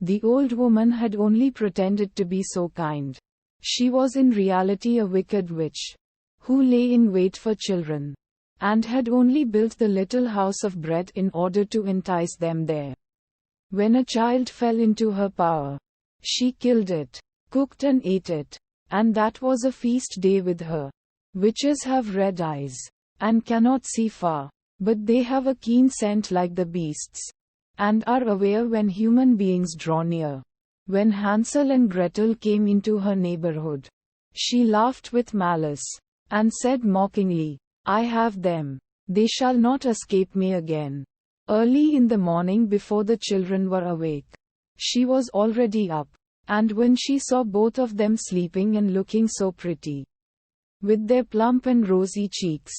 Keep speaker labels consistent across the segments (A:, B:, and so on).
A: The old woman had only pretended to be so kind. She was in reality a wicked witch, who lay in wait for children, and had only built the little house of bread in order to entice them there. When a child fell into her power, she killed it, cooked and ate it, and that was a feast day with her. Witches have red eyes, and cannot see far, but they have a keen scent like the beasts, and are aware when human beings draw near. When Hansel and Gretel came into her neighborhood, she laughed with malice, and said mockingly, "I have them. They shall not escape me again." Early in the morning, before the children were awake, she was already up, and when she saw both of them sleeping and looking so pretty, with their plump and rosy cheeks,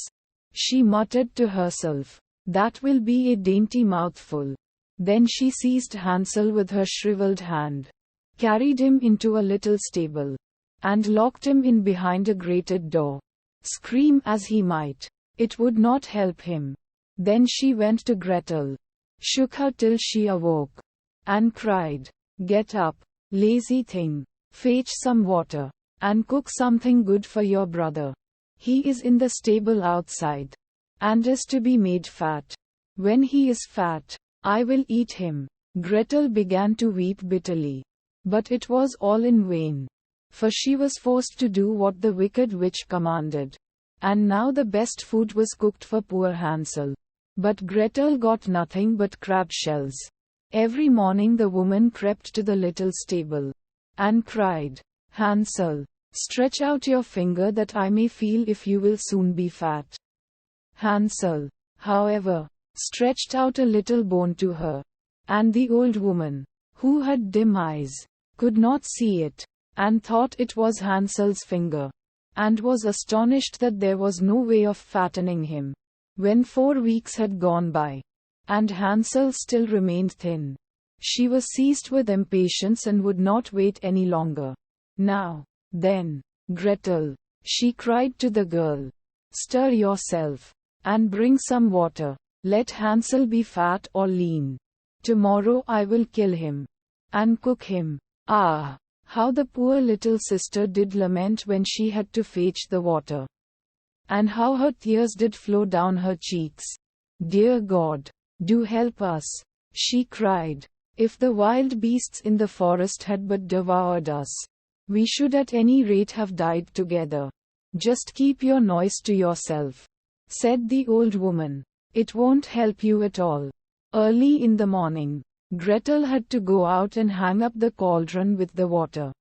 A: she muttered to herself, "That will be a dainty mouthful." Then she seized Hansel with her shriveled hand, carried him into a little stable, and locked him in behind a grated door. Scream as he might, it would not help him. Then she went to Gretel, shook her till she awoke, and cried, "Get up, lazy thing, fetch some water, and cook something good for your brother. He is in the stable outside, and is to be made fat. When he is fat, I will eat him." Gretel began to weep bitterly. But it was all in vain, for she was forced to do what the wicked witch commanded. And now the best food was cooked for poor Hansel. But Gretel got nothing but crab shells. Every morning the woman crept to the little stable, and cried, "Hansel, stretch out your finger that I may feel if you will soon be fat." Hansel, however, stretched out a little bone to her, and the old woman, who had dim eyes, could not see it, and thought it was Hansel's finger, and was astonished that there was no way of fattening him. When 4 weeks had gone by, and Hansel still remained thin, she was seized with impatience and would not wait any longer. "Now, then, Gretel," she cried to the girl, "stir yourself, and bring some water. Let Hansel be fat or lean. Tomorrow I will kill him, and cook him." Ah, how the poor little sister did lament when she had to fetch the water, and how her tears did flow down her cheeks. "Dear God, do help us," she cried. "If the wild beasts in the forest had but devoured us, we should at any rate have died together." "Just keep your noise to yourself," said the old woman. "It won't help you at all." Early in the morning, Gretel had to go out and hang up the cauldron with the water,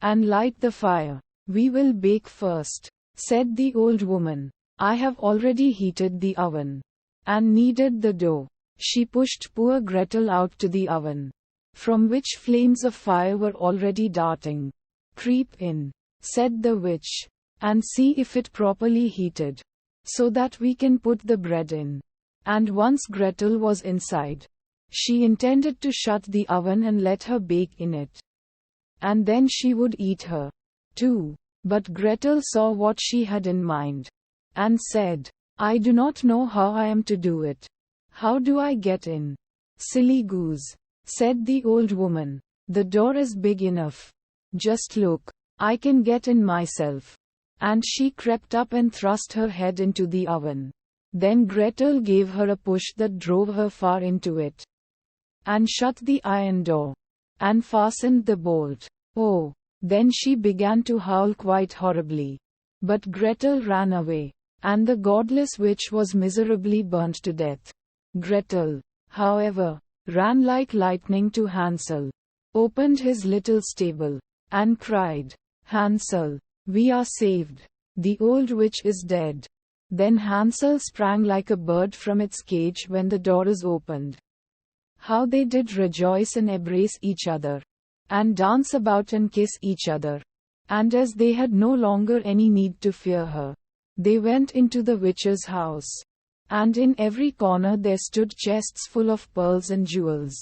A: and light the fire. "We will bake first," said the old woman. "I have already heated the oven, and kneaded the dough." She pushed poor Gretel out to the oven, from which flames of fire were already darting. "Creep in," said the witch, "and see if it properly heated, so that we can put the bread in." And once Gretel was inside, she intended to shut the oven and let her bake in it, and then she would eat her, too. But Gretel saw what she had in mind, and said, "I do not know how I am to do it. How do I get in?" "Silly goose," said the old woman. "The door is big enough. Just look, I can get in myself." And she crept up and thrust her head into the oven. Then Gretel gave her a push that drove her far into it, and shut the iron door, and fastened the bolt. Oh, then she began to howl quite horribly. But Gretel ran away, and the godless witch was miserably burnt to death. Gretel, however, ran like lightning to Hansel, opened his little stable, and cried, "Hansel, we are saved. The old witch is dead." Then Hansel sprang like a bird from its cage when the door is opened. How they did rejoice and embrace each other, and dance about and kiss each other. And as they had no longer any need to fear her, they went into the witch's house, and in every corner there stood chests full of pearls and jewels.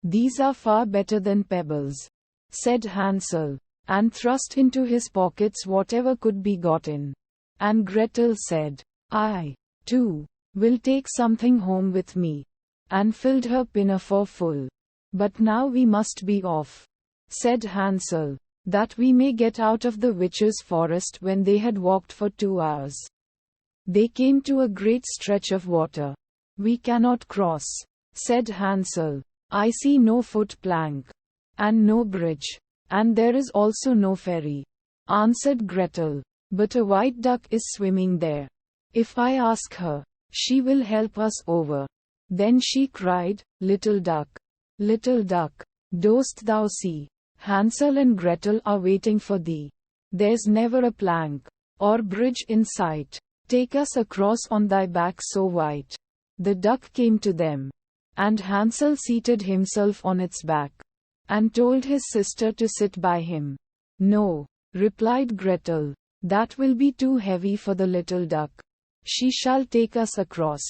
A: "These are far better than pebbles," said Hansel, and thrust into his pockets whatever could be got in. And Gretel said, "I, too, will take something home with me," and filled her pinafore full. But now we must be off, said Hansel, that we may get out of the witch's forest. When they had walked for 2 hours, they came to a great stretch of water. We cannot cross, said Hansel. I see no foot plank, and no bridge, and there is also no ferry, answered Gretel. But a white duck is swimming there. If I ask her, she will help us over. Then she cried, little duck, dost thou see? Hansel and Gretel are waiting for thee. There's never a plank or bridge in sight. Take us across on thy back so white. The duck came to them, and Hansel seated himself on its back, and told his sister to sit by him. No, replied Gretel, that will be too heavy for the little duck. She shall take us across,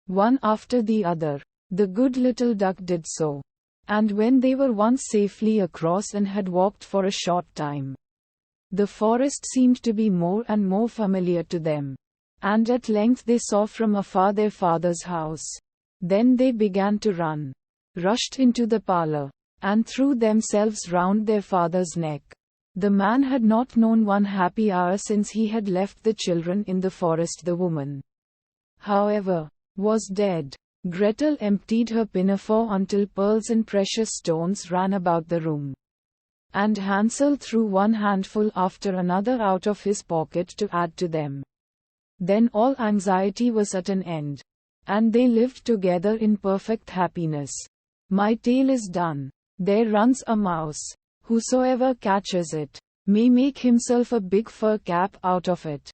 A: one after the other. The good little duck did so. And when they were once safely across and had walked for a short time, the forest seemed to be more and more familiar to them. And at length they saw from afar their father's house. Then they began to run, rushed into the parlor, and threw themselves round their father's neck. The man had not known one happy hour since he had left the children in the forest. The woman, however, was dead. Gretel emptied her pinafore until pearls and precious stones ran about the room. And Hansel threw one handful after another out of his pocket to add to them. Then all anxiety was at an end, and they lived together in perfect happiness. My tale is done. There runs a mouse. Whosoever catches it may make himself a big fur cap out of it.